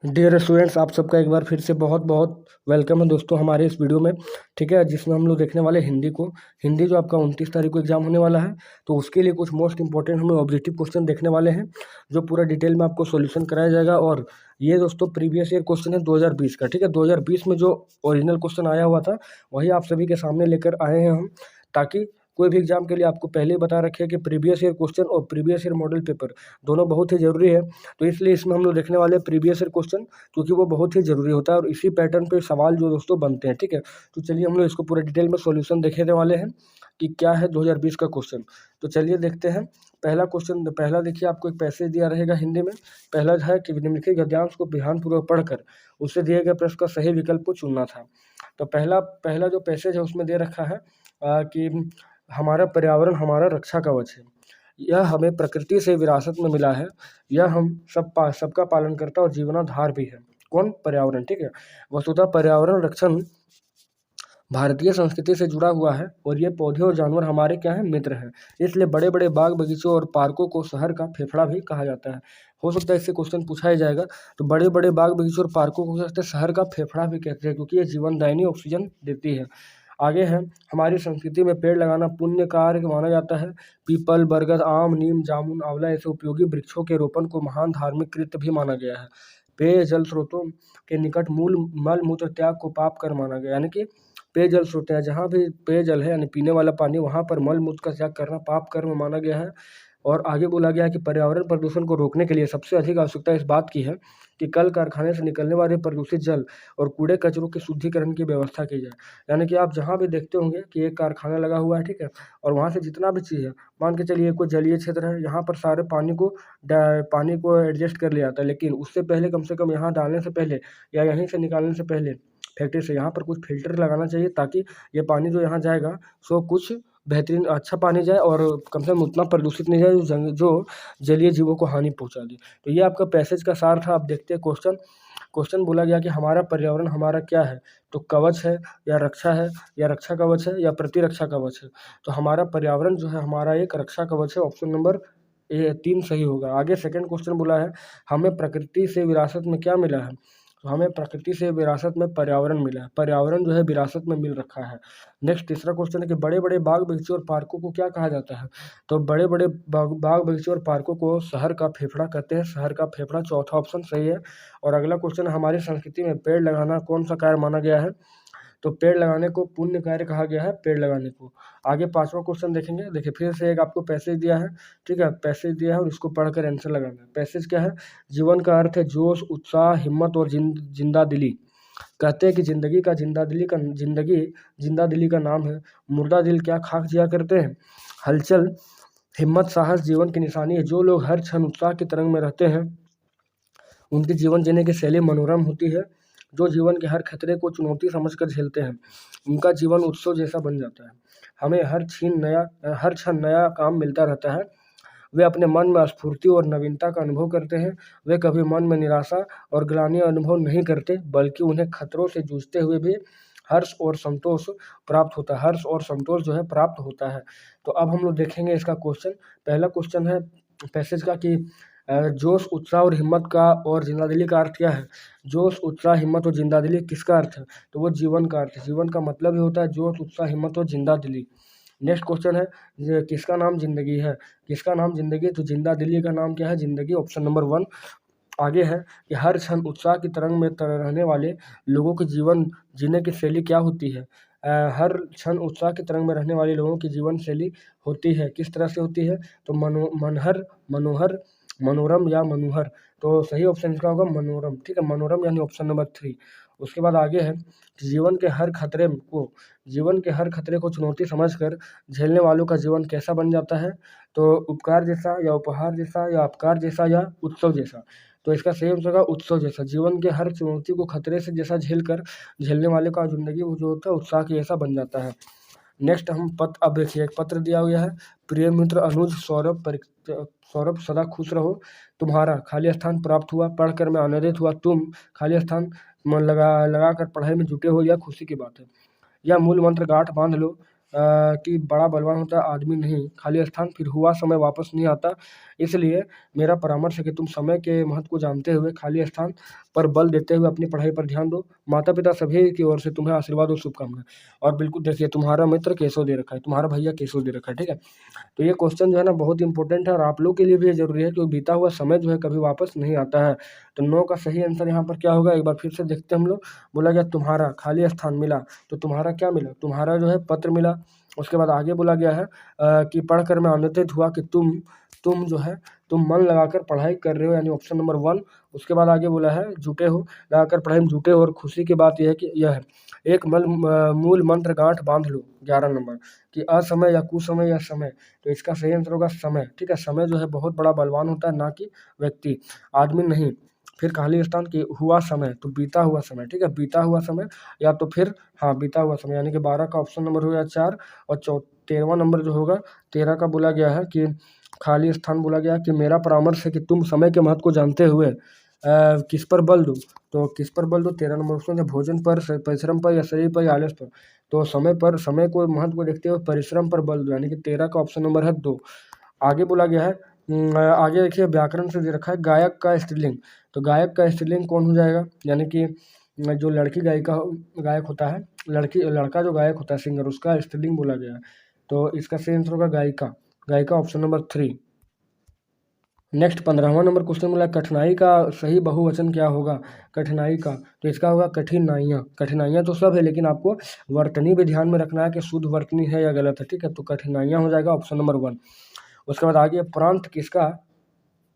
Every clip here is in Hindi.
डियर स्टूडेंट्स, आप सबका एक बार फिर से बहुत बहुत वेलकम है दोस्तों हमारे इस वीडियो में। ठीक है, जिसमें हम लोग देखने वाले हिंदी को। हिंदी जो आपका 29 तारीख को एग्जाम होने वाला है, तो उसके लिए कुछ मोस्ट इंपॉर्टेंट हम लोग ऑब्जेक्टिव क्वेश्चन देखने वाले हैं, जो पूरा डिटेल में आपको सॉल्यूशन कराया जाएगा। और ये दोस्तों प्रीवियस ईयर क्वेश्चन है 2020 का। ठीक है, 2020 में जो ओरिजिनल क्वेश्चन आया हुआ था वही आप सभी के सामने लेकर आए हैं हम, ताकि कोई भी एग्जाम के लिए आपको पहले ही बता रखे कि प्रीवियस ईयर क्वेश्चन और प्रीवियस ईयर मॉडल पेपर दोनों बहुत ही ज़रूरी है। तो इसलिए इसमें हम लोग देखने वाले हैं प्रीवियस ईयर क्वेश्चन, क्योंकि वो बहुत ही ज़रूरी होता है और इसी पैटर्न पे सवाल जो दोस्तों बनते हैं। ठीक है, तो चलिए हम लोग इसको पूरे डिटेल में सॉल्यूशन देखने वाले हैं कि क्या है 2020 का क्वेश्चन। तो चलिए देखते हैं। पहला क्वेश्चन, पहला देखिए, आपको एक पैसेज दिया रहेगा हिंदी में। पहला है कि निम्नलिखित गद्यांश को ध्यानपूर्वक पढ़कर उससे दिए गए प्रश्न का सही विकल्प को चुनना था। तो पहला पहला जो पैसेज है उसमें दे रखा है कि हमारा पर्यावरण हमारा रक्षा कवच है, यह हमें प्रकृति से विरासत में मिला है, यह हम सबका पालन करता और जीवनाधार भी है। कौन? पर्यावरण। ठीक है, वस्तुतः पर्यावरण रक्षण भारतीय संस्कृति से जुड़ा हुआ है और ये पौधे और जानवर हमारे क्या हैं? मित्र हैं। इसलिए बड़े बड़े बाग बगीचों और पार्कों को शहर का फेफड़ा भी कहा जाता है। हो सकता है इससे क्वेश्चन पूछा ही जाएगा। तो बड़े बड़े बाग बगीचों और पार्कों को कहते हैं शहर का फेफड़ा भी कहते हैं, क्योंकि ये जीवनदायिनी ऑक्सीजन देती है। आगे है, हमारी संस्कृति में पेड़ लगाना पुण्य कार्य माना जाता है। पीपल, बरगद, आम, नीम, जामुन, आंवला ऐसे उपयोगी वृक्षों के रोपण को महान धार्मिक कृत्य भी माना गया है। पेय जल स्रोतों के निकट मूल मल मूत्र त्याग को पाप कर माना गया, यानी कि पेयजल स्रोत है, जहाँ भी पेयजल है यानी पीने वाला पानी, वहाँ पर मल मूत्र का त्याग करना पाप कर्म माना गया है। और आगे बोला गया है कि पर्यावरण प्रदूषण को रोकने के लिए सबसे अधिक आवश्यकता इस बात की है कि कल कारखाने से निकलने वाले प्रदूषित जल और कूड़े कचरों के शुद्धिकरण की व्यवस्था की जाए। यानी कि आप जहाँ भी देखते होंगे कि एक कारखाना लगा हुआ है, ठीक है, और वहाँ से जितना भी चीज़ है, मान के चलिए कोई जलीय क्षेत्र है, यहाँ पर सारे पानी को एडजस्ट कर लिया जाता है, लेकिन उससे पहले कम से कम यहाँ डालने से पहले या यहीं से निकालने से पहले फैक्ट्री से यहाँ पर कुछ फिल्टर लगाना चाहिए, ताकि ये पानी जो यहाँ जाएगा सो कुछ बेहतरीन अच्छा पानी जाए और कम से कम उतना प्रदूषित नहीं जाए जो जलीय जीवों को हानि पहुँचा दे। तो ये आपका पैसेज का सार था। आप देखते हैं क्वेश्चन। क्वेश्चन बोला गया कि हमारा पर्यावरण हमारा क्या है? तो कवच है या रक्षा है, या रक्षा कवच है या प्रतिरक्षा कवच है। तो हमारा पर्यावरण जो है हमारा एक रक्षा कवच है। ऑप्शन नंबर 3 सही होगा। आगे सेकंड क्वेश्चन बोला है, हमें प्रकृति से विरासत में क्या मिला है? तो हमें प्रकृति से विरासत में पर्यावरण मिला है। पर्यावरण जो है विरासत में मिल रखा है। नेक्स्ट तीसरा क्वेश्चन है कि बड़े बड़े बाग बगीचे और पार्कों को क्या कहा जाता है? तो बड़े बड़े बाग बगीचे और पार्कों को शहर का फेफड़ा कहते हैं। शहर का फेफड़ा चौथा ऑप्शन सही है। और अगला क्वेश्चन, हमारी संस्कृति में पेड़ लगाना कौन सा कार्य माना गया है? तो पेड़ लगाने को पुण्य कार्य कहा गया है, पेड़ लगाने को। आगे पांचवा क्वेश्चन देखेंगे। देखिए फिर से एक आपको पैसेज दिया है, ठीक है, पैसेज दिया है और इसको पढ़कर आंसर लगाना है। पैसेज क्या है? जीवन का अर्थ है जोश, उत्साह, हिम्मत और जिंदा दिली। कहते हैं कि जिंदा दिली का नाम है। मुर्दा दिल क्या खाक जिया करते हैं? हलचल, हिम्मत, साहस जीवन की निशानी है। जो लोग हर क्षण उत्साह की तरंग में रहते हैं उनकी जीवन जीने की शैली मनोरम होती है। जो जीवन के हर खतरे को चुनौती समझकर झेलते हैं उनका जीवन उत्सव जैसा बन जाता है। हमें हर क्षण नया काम मिलता रहता है। वे अपने मन में स्फूर्ति और नवीनता का अनुभव करते हैं। वे कभी मन में निराशा और ग्लानि अनुभव नहीं करते, बल्कि उन्हें खतरों से जूझते हुए भी हर्ष और संतोष प्राप्त होता है। हर्ष और संतोष जो है प्राप्त होता है। तो अब हम लोग देखेंगे इसका क्वेश्चन। पहला क्वेश्चन है पैसेज का कि जोश, उत्साह और हिम्मत का और जिंदादिली का अर्थ क्या है? जोश, उत्साह, हिम्मत और जिंदादिली किसका अर्थ है? तो वो जीवन का अर्थ है। जीवन का मतलब ही होता है जोश, उत्साह, हिम्मत और जिंदादिली। नेक्स्ट क्वेश्चन है, किसका नाम जिंदगी है? किसका नाम जिंदगी? तो जिंदादिली का नाम क्या है? जिंदगी। Option number 1। आगे है कि हर क्षण उत्साह की तरंग में रहने वाले लोगों के जीवन जीने की शैली क्या होती है? हर क्षण उत्साह की तरंग में रहने वाले लोगों की जीवन शैली होती है, किस तरह से होती है? तो मनहर, मनोहर, मनोरम या मनोहर। तो सही ऑप्शन इसका होगा मनोरम। ठीक है, मनोरम यानी ऑप्शन नंबर 3। उसके बाद आगे है कि जीवन के हर खतरे को चुनौती समझकर झेलने वालों का जीवन कैसा बन जाता है? तो उपकार जैसा या उपहार जैसा या अपकार जैसा या उत्सव जैसा। तो इसका सही आंसर होगा उत्सव जैसा। जीवन के हर चुनौती को खतरे से जैसा झेलने वाले का जिंदगी वो जो होता है उत्साह के जैसा बन जाता है। नेक्स्ट हम पत्र, अब देखिए एक पत्र दिया गया है। प्रिय मित्र अनुज सौरभ सदा खुश रहो। तुम्हारा खाली स्थान प्राप्त हुआ, पढ़कर मैं आनंदित हुआ। तुम खाली स्थान मन लगा कर पढ़ाई में जुटे हो, यह खुशी की बात है। यह मूल मंत्र गांठ बांध लो। कि बड़ा बलवान होता है आदमी नहीं, खाली स्थान फिर हुआ समय वापस नहीं आता। इसलिए मेरा परामर्श है कि तुम समय के महत्व को जानते हुए खाली स्थान पर बल देते हुए अपनी पढ़ाई पर ध्यान दो। माता पिता सभी की ओर से तुम्हें आशीर्वाद और शुभकामनाएं। और बिल्कुल देखिए, तुम्हारा मित्र केशव दे रखा है, तुम्हारा भैया केशव दे रखा है, ठीक है। तो ये क्वेश्चन जो है ना बहुत इंपॉर्टेंट है और आप लोग के लिए भी ये जरूरी है, क्योंकि बीता हुआ समय जो है कभी वापस नहीं आता है। तो 9 का सही आंसर यहाँ पर क्या होगा, एक बार फिर से देखते हैं हम लोग। बोला गया तुम्हारा खाली स्थान मिला, तो तुम्हारा क्या मिला, तुम्हारा जो है पत्र मिला। उसके बाद आगे बोला गया है कि पढ़कर मैं आनंदित हुआ कि तुम जो है तुम मन लगाकर पढ़ाई कर रहे हो, यानी ऑप्शन नंबर 1। उसके बाद आगे बोला है जुटे हो, लगाकर पढ़ाई में जुटे हो, और खुशी की बात यह है कि यह है एक मूल मंत्र गांठ बांध लो 11 नंबर कि असमय या कुसमय या समय। तो इसका सही आंसर होगा समय, ठीक है। समय जो है बहुत बड़ा बलवान होता है, ना कि व्यक्ति, आदमी नहीं। फिर खाली स्थान की हुआ समय, तो बीता हुआ समय, ठीक है, बीता हुआ समय या तो फिर हाँ बीता हुआ समय, यानी कि 12 का ऑप्शन नंबर हो गया 4। और 13वां नंबर जो होगा 13 का बोला गया है कि खाली स्थान बोला गया कि मेरा परामर्श है कि तुम समय के महत्व को जानते हुए किस पर बल दो। तो किस पर बल दो, 13 नंबर ऑप्शन है भोजन पर, परिश्रम पर, या शरीर पर, या आलस पर। तो समय पर, समय को महत्व को देखते हुए परिश्रम पर बल दो, यानी कि 13 का ऑप्शन नंबर है 2। आगे बोला गया है आगे देखिए व्याकरण से दे रखा है गायक का स्त्रीलिंग। तो गायक का स्त्रीलिंग कौन हो जाएगा, यानी कि जो लड़की गायक होता है, लड़का जो गायक होता है सिंगर, उसका स्त्रीलिंग बोला गया है। तो इसका सही आंसर होगा गायिका, गायिका ऑप्शन नंबर 3। नेक्स्ट 15वां नंबर क्वेश्चन बोला कठिनाई का सही बहुवचन क्या होगा, कठिनाई का। तो इसका होगा कठिनाइयाँ। कठिनाइयाँ तो सब है, लेकिन आपको वर्तनी भी ध्यान में रखना है कि शुद्ध वर्तनी है या गलत है, ठीक है। तो कठिनाइयाँ हो जाएगा ऑप्शन नंबर 1। उसके बाद आगे प्रांत किसका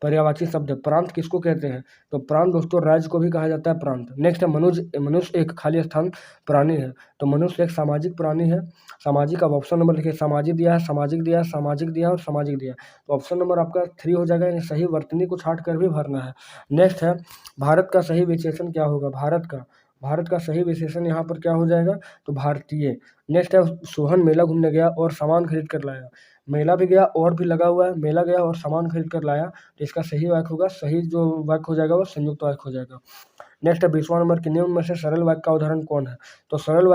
पर्यायवाची शब्द है, प्रांत किसको कहते हैं। तो प्रांत दोस्तों राज्य को भी कहा जाता है प्रांत। नेक्स्ट है मनुष्य एक खाली स्थान प्राणी है। तो मनुष्य एक सामाजिक प्राणी है। सामाजिक, अब ऑप्शन नंबर देखिए, सामाजिक दिया है, सामाजिक दिया है, सामाजिक दिया है और सामाजिक दिया है। तो ऑप्शन नंबर आपका 3 हो जाएगा, यानी सही वर्तनी को छाट कर भी भरना है। नेक्स्ट है भारत का सही विशेषण क्या होगा, भारत का सही विशेषण यहाँ पर क्या हो जाएगा, तो भारतीय। नेक्स्ट है सोहन मेला घूमने गया और सामान खरीद कर लाया। मेला भी गया और भी लगा हुआ है, मेला गया और सामान खरीद कर लाया। तो इसका सही वाक्य होगा, सही जो वाक्य हो जाएगा वो संयुक्त वाक्य हो जाएगा। नेक्स्ट है 20वां नंबर कि निम्न में से सरल वाक्य का उदाहरण कौन है। तो सरल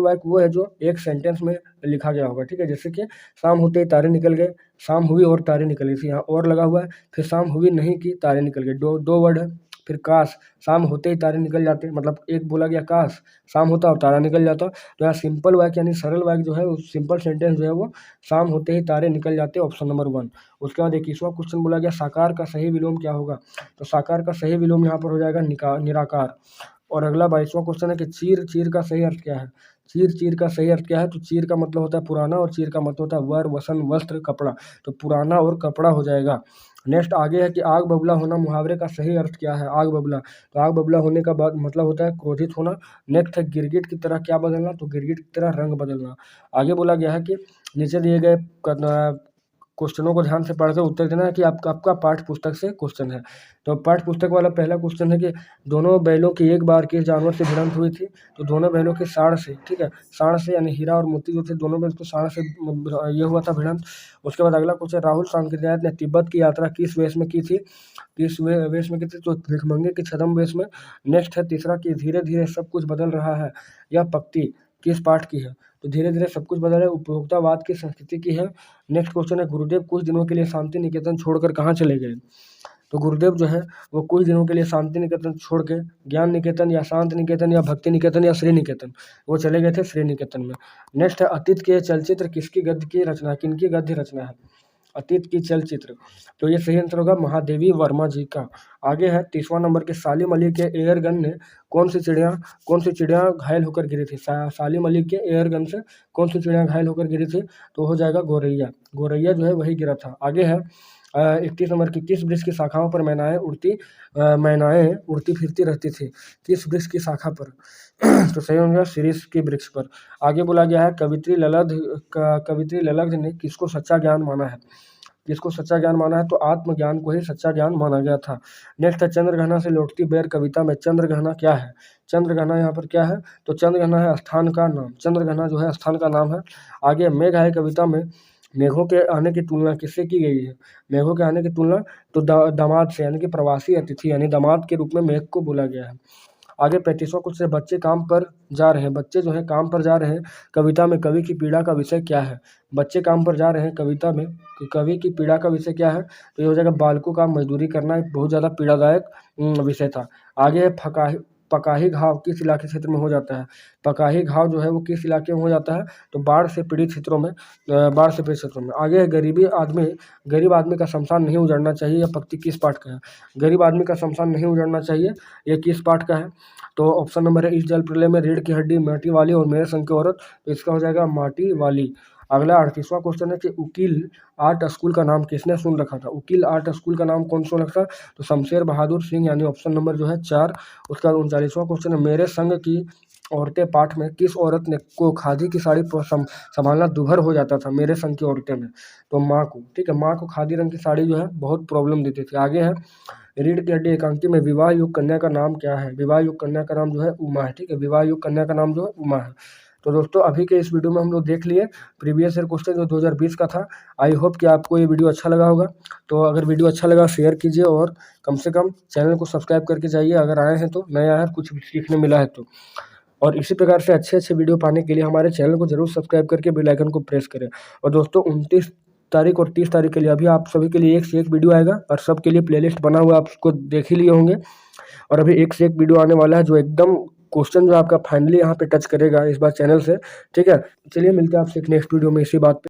वाक्य वो है जो एक सेंटेंस में लिखा गया होगा, ठीक है। जैसे कि शाम होते ही तारे निकल गए, शाम हुई और तारे निकल गई, यहाँ और लगा हुआ है। फिर शाम हुई नहीं की तारे निकल गए, दो वर्ड है। फिर काश, शाम होते ही तारे निकल जाते, मतलब एक बोला गया काश शाम होता और तारा निकल जाता। तो यहाँ सिंपल वाक्य यानी सरल वाक्य जो है, सिंपल सेंटेंस जो है वो शाम होते ही तारे निकल जाते, ऑप्शन नंबर 1। उसके बाद 21वां क्वेश्चन बोला गया साकार का सही विलोम क्या होगा। तो साकार का सही विलोम यहाँ पर हो जाएगा निराकार। और अगला 22वां क्वेश्चन है कि चीर का सही अर्थ क्या है। चीर का सही अर्थ क्या है, तो चीर का मतलब होता है पुराना और चीर का मतलब होता है वर, वसन, वस्त्र, कपड़ा। तो पुराना और कपड़ा हो जाएगा। नेक्स्ट आगे है कि आग बबूला होना मुहावरे का सही अर्थ क्या है, आग बबूला। तो आग बबूला होने का बाद मतलब होता है क्रोधित होना। नेक्स्ट है गिरगिट की तरह क्या बदलना, तो गिरगिट की तरह रंग बदलना। आगे बोला गया है कि नीचे दिए गए क्वेश्चनों को ध्यान से पढ़कर उत्तर देना है कि आपका पाठ्य पुस्तक से क्वेश्चन है। तो पाठ्य पुस्तक वाला पहला क्वेश्चन है कि दोनों बैलों की एक बार किस जानवर से भिड़ंत हुई थी। तो दोनों बैलों के साँड़ से, ठीक है, साँड़ से, यानी हीरा और मोती जो थे दोनों बैल तो साँड़ से ये हुआ था भिड़ंत। उसके बाद अगला क्वेश्चन, राहुल सांकृत्यायन ने तिब्बत की यात्रा किस वेश में की थी, किस वेश में की थी, तो भिखमंगे के छद्म वेश में। नेक्स्ट है तीसरा कि धीरे धीरे सब कुछ बदल रहा है, यह पंक्ति किस पाठ की है। तो धीरे धीरे सब कुछ बदल रहा है उपभोक्तावाद की संस्कृति की है। नेक्स्ट क्वेश्चन है गुरुदेव कुछ दिनों के लिए शांति निकेतन छोड़कर कहाँ चले गए। तो गुरुदेव जो है वो कुछ दिनों के लिए शांति निकेतन छोड़ के ज्ञान निकेतन या शांति निकेतन या भक्ति निकेतन या श्री निकेतन वो चले गए थे श्री निकेतन में। नेक्स्ट है अतीत के चलचित्र किसकी गद्य की रचना, किनकी गद्य रचना है, अतीत की चलचित्र। तो ये सही आंसर होगा महादेवी वर्मा जी का। आगे है 30वां नंबर के सालिम अली के एयरगन ने कौन सी चिड़िया घायल होकर गिरी थी। सालिम अली के एयरगन से कौन सी चिड़िया घायल होकर गिरी थी, तो हो जाएगा गोरैया। गोरैया जो है वही गिरा था। आगे है 31 नंबर की किस वृक्ष की शाखाओं पर मैनाएं उड़ती फिरती रहती थी, किस वृक्ष की शाखा पर तो सही होगा शीरीष के वृक्ष पर। आगे बोला गया है कवित्री ललग्ध ने किसको सच्चा ज्ञान माना है, किसको सच्चा ज्ञान माना है, तो आत्मज्ञान को ही सच्चा ज्ञान माना गया था। नेक्स्ट है चंद्रघना से लौटती बेर कविता में चंद्रघना क्या है। चंद्रघना यहाँ पर क्या है, तो चंद्रघना है स्थान का नाम, चंद्रघना जो है स्थान का नाम है। आगे मेघ आए कविता में मेघों के आने की तुलना किससे की गई है, मेघों के आने की तुलना तो दामाद से, यानी कि प्रवासी अतिथि यानी दामाद के रूप में मेघ को बोला गया है। आगे 35वां क्वेश्चन, बच्चे काम पर जा रहे हैं, बच्चे जो है काम पर जा रहे हैं, कविता में कवि की पीड़ा का विषय क्या है? बच्चे काम पर जा रहे हैं कविता में कवि की पीड़ा का विषय क्या है? तो ये हो जाएगा बालकों का मजदूरी करना एक बहुत ज़्यादा पीड़ादायक विषय था। आगे है पकाही घाव किस इलाके क्षेत्र में हो जाता है? पकाही घाव जो है वो किस इलाके में हो जाता है? तो बाढ़ से पीड़ित क्षेत्रों में, बाढ़ से पीड़ित क्षेत्रों में। आगे है गरीब आदमी का शमशान नहीं उजाड़ना चाहिए, यह पंक्ति किस पाठ का है? गरीब आदमी का शमशान नहीं उजाड़ना चाहिए, ये किस पाठ का है? तो ऑप्शन नंबर है, इस जल प्रलय में रीढ़ की हड्डी, माटी वाली और मेरे संग की औरत, तो इसका हो जाएगा माटी वाली। अगला 38वां क्वेश्चन है कि उकील आर्ट स्कूल का नाम किसने सुन रखा था? उकील आर्ट स्कूल का नाम कौन सुन रखा? तो शमशेर बहादुर सिंह, यानी ऑप्शन नंबर जो है 4। उसका 39वां क्वेश्चन है, मेरे संग की औरतें पाठ में किस औरत ने को खादी की साड़ी संभालना दुभर हो जाता था? मेरे संग की औरतें में, तो माँ को, ठीक है, माँ को खादी रंग की साड़ी जो है बहुत प्रॉब्लम देती थी। आगे है, रीढ़ की हड्डी एकांकी में विवाह युग कन्या का नाम क्या है? विवाह युग कन्या का नाम जो है उमा है, ठीक है, विवाह युग कन्या का नाम जो है उमा है। तो दोस्तों अभी के इस वीडियो में हम लोग देख लिए प्रीवियस ईयर क्वेश्चन जो 2020 का था। आई होप कि आपको ये वीडियो अच्छा लगा होगा। तो अगर वीडियो अच्छा लगा शेयर कीजिए और कम से कम चैनल को सब्सक्राइब करके जाइए, अगर आए हैं तो, नया है कुछ सीखने मिला है तो। और इसी प्रकार से अच्छे वीडियो पाने के लिए हमारे चैनल को जरूर सब्सक्राइब करके बेल आइकन को प्रेस करें। और दोस्तों 29 तारीख और 30 तारीख के लिए अभी आप सभी के लिए एक से एक वीडियो आएगा, और सबके लिए प्लेलिस्ट बना हुआ आप उसको देख ही लिए होंगे। और अभी एक से एक वीडियो आने वाला है जो एकदम क्वेश्चन जो आपका फाइनली यहाँ पे टच करेगा इस बार चैनल से, ठीक है। चलिए मिलते हैं आपसे एक नेक्स्ट वीडियो में इसी बात पे।